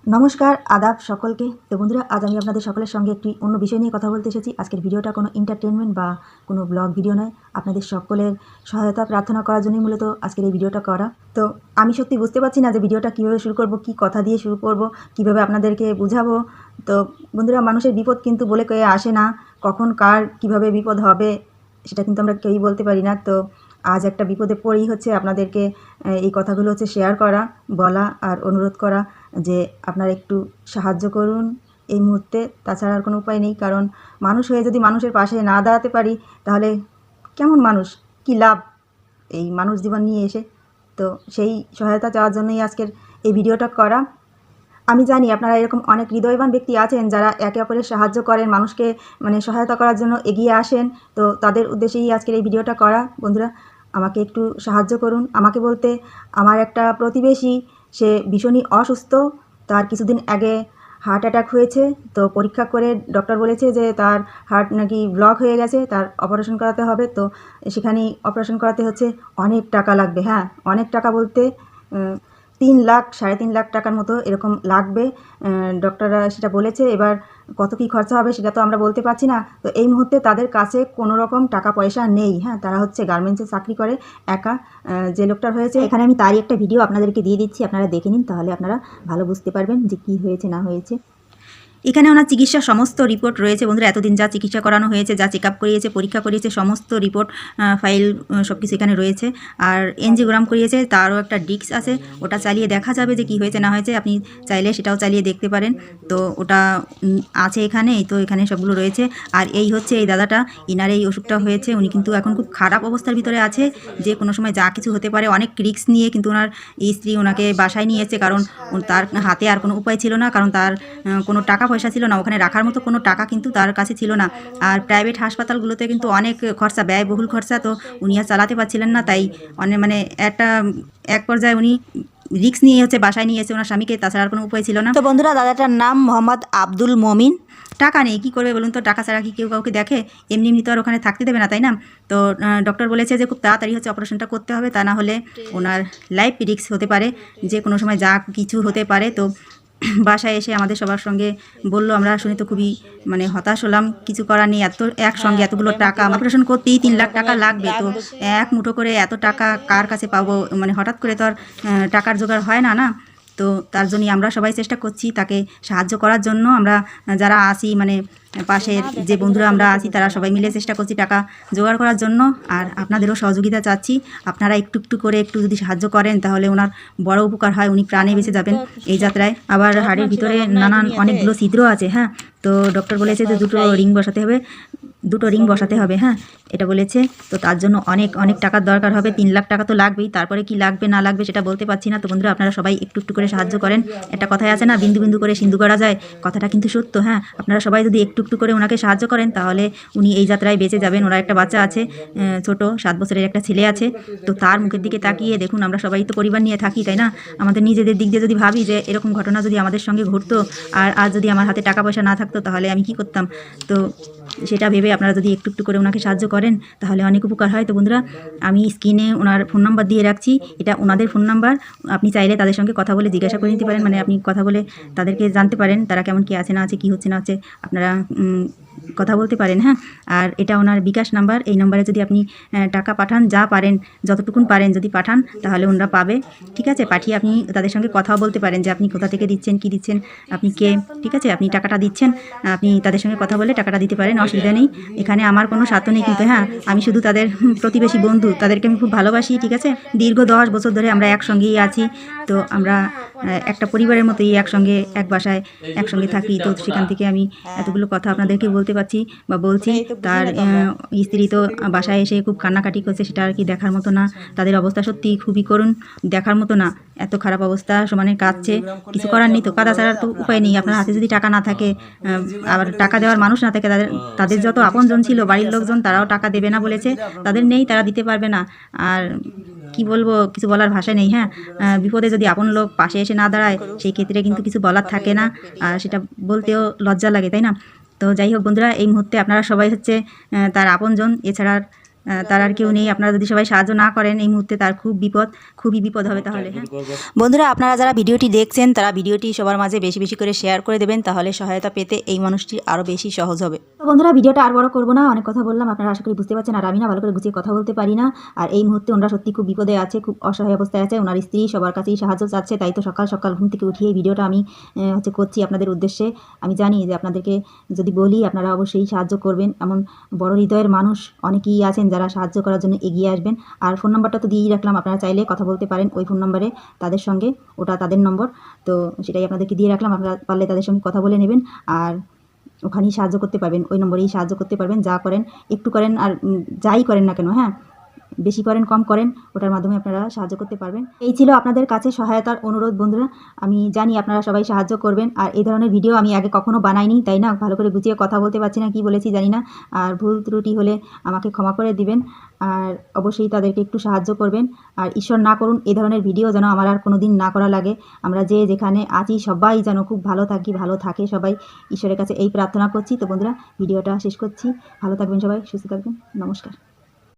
নমস্কার আদাব সকলকে। তো বন্ধুরা, আজ আমি আপনাদের সকলের সঙ্গে একটি অন্য বিষয় নিয়ে কথা বলতে এসেছি। আজকের ভিডিওটা কোনো এন্টারটেনমেন্ট বা কোনো ব্লগ ভিডিও নয়, আপনাদের সকলের সহায়তা প্রার্থনা করার জন্যই মূলত আজকের এই ভিডিওটা করা। তো আমি সত্যি বুঝতে পারছি না যে ভিডিওটা কীভাবে শুরু করব, কী কথা দিয়ে শুরু করব, কীভাবে আপনাদেরকে বুঝাবো। তো বন্ধুরা, মানুষের বিপদ কিন্তু বলে কয়ে আসে না, কখন কার কীভাবে বিপদ হবে সেটা কিন্তু আমরা কেউই বলতে পারি না। তো আজ একটা বিপদে পড়েই হচ্ছে আপনাদেরকে এই কথাগুলো হচ্ছে শেয়ার করা, বলা আর অনুরোধ করা যে আপনারা একটু সাহায্য করুন এই মুহূর্তে। তাছাড়া আর কোনো উপায় নেই, কারণ মানুষ হয়ে যদি মানুষের পাশে না দাঁড়াতে পারি তাহলে কেমন মানুষ, কী লাভ এই মানুষ জীবন নিয়ে এসে। তো সেই সহায়তা চাওয়ার জন্যই আজকের এই ভিডিওটা করা। আমি জানি আপনারা এরকম অনেক হৃদয়বান ব্যক্তি আছেন যারা একে অপরের সাহায্য করেন, মানুষকে সহায়তা করার জন্য এগিয়ে আসেন। তো তাদের উদ্দেশ্যেই আজকের এই ভিডিওটা করা। বন্ধুরা, আমাকে একটু সাহায্য করুন। আমাকে বলতে আমার একটা প্রতিবেশী, সে ভীষণই অসুস্থ। তার কিছুদিন আগে হার্ট অ্যাটাক হয়েছে। তো পরীক্ষা করে ডক্টর বলেছে যে তার হার্ট নাকি ব্লক হয়ে গেছে, তার অপারেশন করাতে হবে। তো সেখানেই অপারেশন করাতে হচ্ছে অনেক টাকা লাগবে। হ্যাঁ, অনেক টাকা বলতে 3 লাখ 3.5 লাখ টাকার মতো এরকম লাগবে। ডক্টররা সেটা বলেছে। এবার কত কী খরচা হবে সেটা তো আমরা বলতে পারছি না। তো এই মুহূর্তে তাদের কাছে কোনো রকম টাকা পয়সা নেই। হ্যাঁ, তারা হচ্ছে গার্মেন্টসে চাকরি করে একা। যে লোকটার হয়েছে, এখানে আমি তারই একটা ভিডিও আপনাদেরকে দিয়ে দিচ্ছি, আপনারা দেখে নিন, তাহলে আপনারা ভালো বুঝতে পারবেন যে কী হয়েছে না হয়েছে। এখানে ওনার চিকিৎসার সমস্ত রিপোর্ট রয়েছে বন্ধুরা। এতদিন যা চিকিৎসা করানো হয়েছে, যা চেক আপ করিয়েছে, পরীক্ষা করিয়েছে, সমস্ত রিপোর্ট ফাইল সব কিছু এখানে রয়েছে। আর এনজিওগ্রাম করিয়েছে, তারও একটা ডিস্ক আছে, ওটা চালিয়ে দেখা যাবে যে কী হয়েছে না হয়েছে। আপনি চাইলে সেটাও চালিয়ে দেখতে পারেন। তো ওটা আছে এখানে, তো এখানে সবগুলো রয়েছে। আর এই হচ্ছে এই দাদাটা, ইনার এই অসুখটা হয়েছে। উনি কিন্তু এখন খুব খারাপ অবস্থার ভিতরে আছে, যে কোনো সময় যা কিছু হতে পারে। অনেক রিস্ক নিয়ে কিন্তু ওনার স্ত্রী ওনাকে বাসায় নিয়ে এসেছে, কারণ তার হাতে আর কোনো উপায় ছিল না, কারণ তার কোনো টাকা পয়সা ছিল না, ওখানে রাখার মতো কোনো টাকা কিন্তু তার কাছে ছিল না। আর প্রাইভেট হাসপাতালগুলোতে কিন্তু অনেক খরচা, ব্যয়বহুল খরচা। তো উনি আর চালাতে পারছিলেন না, তাই অনেক এক পর্যায়ে উনি রিস্ক নিয়ে হচ্ছে বাসায় নিয়ে এসে ওনার স্বামীকে, তাছাড়া আর কোনো উপায় ছিল না। তো বন্ধুরা, দাদাটার নাম মোহাম্মদ আব্দুল মমিন। টাকা নেই, কী করবে বলুন তো? টাকা ছাড়া কি কেউ কাউকে দেখে? এমনি এমনি তো আর ওখানে থাকতে দেবে না, তাই না? তো ডক্টর বলেছে যে খুব তাড়াতাড়ি হচ্ছে অপারেশনটা করতে হবে, তা না হলে ওনার লাইফ রিস্ক হতে পারে, যে কোনো সময় যা কিছু হতে পারে। তো বাসায় এসে আমাদের সবার সঙ্গে বললো, আমরা শুনে তো খুবই হতাশ হলাম। কিছু করার নেই, একসঙ্গে এতগুলো টাকা, অপারেশন করতেই 3 লাখ টাকা লাগবে। তো এক মুঠো করে এত টাকা কার কাছে পাবো? হঠাৎ করে তো আর টাকার জোগাড় হয় না, না? তো তার জন্যই আমরা সবাই চেষ্টা করছি তাকে সাহায্য করার জন্য। আমরা যারা আসি, পাশের যে বন্ধুরা আমরা আছি, তারা সবাই মিলে চেষ্টা করছি টাকা জোগাড় করার জন্য। আর আপনাদেরও সহযোগিতা চাচ্ছি। আপনারা একটু একটু করে একটু যদি সাহায্য করেন তাহলে ওনার বড় উপকার হয়, উনি প্রাণে বেঁচে যাবেন এই যাত্রায়। আবার হাড়ের ভিতরে অনেকগুলো ছিদ্র আছে। হ্যাঁ, তো ডক্টর বলেছে যে দুটো রিং বসাতে হবে। হ্যাঁ, এটা বলেছে। তো তার জন্য অনেক অনেক টাকার দরকার হবে। 3 লাখ টাকা তো লাগবেই, তারপরে কি লাগবে না লাগবে সেটা বলতে পারছি না। তো বন্ধুরা, আপনারা সবাই একটু একটু করে সাহায্য করেন। একটা কথাই আছে না, বিন্দু বিন্দু করে সিন্ধু করা যায়, কথাটা কিন্তু সত্য। হ্যাঁ, আপনারা সবাই যদি একটু একটু করে ওনাকে সাহায্য করেন তাহলে উনি এই যাত্রায় বেঁচে যাবেন। ওনার একটা বাচ্চা আছে, ছোট 7 বছরের একটা ছেলে আছে। তো তার মুখের দিকে তাকিয়ে দেখুন, আমরা সবাই তো পরিবার নিয়ে থাকি, তাই না? আমাদের নিজেদের দিক দিয়ে যদি ভাবি যে এরকম ঘটনা যদি আমাদের সঙ্গে ঘটতো, আর আজ যদি আমার হাতে টাকা পয়সা না থাকতো, তাহলে আমি কি করতাম? তো সেটা ভেবে আপনারা যদি একটু একটু করে ওনাকে সাহায্য করেন তাহলে অনেক উপকার হয়। তো বন্ধুরা, আমি স্ক্রিনে ওনার ফোন নাম্বার দিয়ে রাখছি, এটা ওনাদের ফোন নাম্বার। আপনি চাইলে তাদের সঙ্গে কথা বলে জিজ্ঞাসা করে নিতে পারেন, আপনি কথা বলে তাদেরকে জানতে পারেন তারা কেমন কী আছে না আছে, কী হচ্ছে না হচ্ছে, আপনারা কথা বলতে পারেন। হ্যাঁ, আর এটা ওনার বিকাশ নাম্বার। এই নাম্বারে যদি আপনি টাকা পাঠান, যা পারেন, যতটুকুন পারেন যদি পাঠান, তাহলে ওনারা পাবে। ঠিক আছে, পাঠিয়ে আপনি তাদের সঙ্গে কথাও বলতে পারেন যে আপনি কোথা থেকে দিচ্ছেন, কি দিচ্ছেন, আপনি কে। ঠিক আছে, আপনি টাকাটা দিচ্ছেন, আপনি তাদের সঙ্গে কথা বলে টাকাটা দিতে পারেন, অসুবিধা নেই। এখানে আমার কোনো স্বার্থ নেই কিন্তু। হ্যাঁ, আমি শুধু তাদের প্রতিবেশী বন্ধু, তাদেরকে আমি খুব ভালোবাসি। ঠিক আছে, দীর্ঘ 10 বছর ধরে আমরা একসঙ্গেই আছি। তো আমরা একটা পরিবারের মতোই একসঙ্গে এক বাসায় একসঙ্গে থাকি। তো সেখান থেকে আমি এতগুলো কথা আপনাদেরকে বলতে পারছি বা বলছি। তার স্ত্রী তো বাসায় এসে খুব কান্নাকাটি করছে, সেটা আর কি দেখার মতো না। তাদের অবস্থা সত্যি খুবই করুণ, দেখার মতো না। এত খারাপ অবস্থা, সমানে কাঁদছে। কিছু করার নেই, তো কাদা ছাড়ার তো উপায় নেই। আপনার হাতে যদি টাকা না থাকে, আবার টাকা দেওয়ার মানুষ না থাকে, তাদের যত আপনজন ছিল, বাড়ির লোকজন, তারাও টাকা দেবে না বলেছে। তাদের নেই, তারা দিতে পারবে না। আর কি বলবো, কিছু বলার ভাষা নেই। হ্যাঁ, বিপদে যদি আপন লোক পাশে এসে না দাঁড়ায়, সেই ক্ষেত্রে কিন্তু কিছু বলার থাকে না, আর সেটা বলতেও লজ্জা লাগে, তাই না? তো যাই হোক বন্ধুরা, এই মুহূর্তে আপনারা সবাই হচ্ছে তার আপনজন, এছাড়া তার আর কেউ নেই। আপনারা যদি সবাই সাহায্য না করেন এই মুহূর্তে তার খুবই বিপদ হবে তাহলে। হ্যাঁ বন্ধুরা, আপনারা যারা ভিডিওটি দেখছেন তারা ভিডিওটি সবার মাঝে বেশি বেশি করে শেয়ার করে দেবেন, তাহলে সহায়তা পেতে এই মানুষটি আরও বেশি সহজ হবে। তো বন্ধুরা, ভিডিওটা আর বড় করবো না, অনেক কথা বললাম, আপনারা আশা করি বুঝতে পারছেন। আর আমি না ভালো করে গুছিয়ে কথা বলতে পারি না। আর এই মুহূর্তে ওনারা সত্যি খুব বিপদে আছে, খুব অসহায় অবস্থায় আছে। ওনার স্ত্রী সবার কাছেই সাহায্য চাচ্ছে, তাই তো সকাল সকাল ঘুম থেকে উঠিয়ে এই ভিডিওটা আমি করছি আপনাদের উদ্দেশ্যে। আমি জানি যে আপনাদেরকে যদি বলি আপনারা অবশ্যই সাহায্য করবেন। এমন বড় হৃদয়ের মানুষ অনেকেই আছেন যারা সাহায্য করার জন্য এগিয়ে আসবেন। আর ফোন নাম্বারটা তো দিয়েই রাখলাম, আপনারা চাইলে কথা বলতে পারেন ওই ফোন নাম্বারে তাদের সঙ্গে, ওটা তাদের নম্বর। তো সেটাই আপনাদেরকে দিয়ে রাখলাম, আপনারা পারলে তাদের সঙ্গে কথা বলে নেবেন। আর ওখানেই সাহায্য করতে পারবেন, ওই নম্বরেই সাহায্য করতে পারবেন। যা করেন একটু করেন, আর যাই করেন না কেন, হ্যাঁ বেশি করেন কম করেন, ওটার মাধ্যমে আপনারা সাহায্য করতে পারবেন। এই ছিল আপনাদের কাছে সহায়তার অনুরোধ বন্ধুরা। আমি জানি আপনারা সবাই সাহায্য করবেন। আর এই ধরনের ভিডিও আমি আগে কখনো বানাইনি, তাই না ভালো করে গুছিয়ে কথা বলতে পারছি না, কি বলেছি জানি না। আর ভুল ত্রুটি হলে আমাকে ক্ষমা করে দিবেন। আর অবশ্যই তাদেরকে একটু সাহায্য করবেন। আর ঈশ্বর না করুন এই ধরনের ভিডিও যেন আমার আর কোনো দিন না করা লাগে। আমরা যে যেখানে আছি সবাই যেন খুব ভালো থাকি, ভালো থাকে সবাই, ঈশ্বরের কাছে এই প্রার্থনা করছি। তো বন্ধুরা, ভিডিওটা শেষ করছি। ভালো থাকবেন সবাই, সুস্থ থাকবেন, নমস্কার।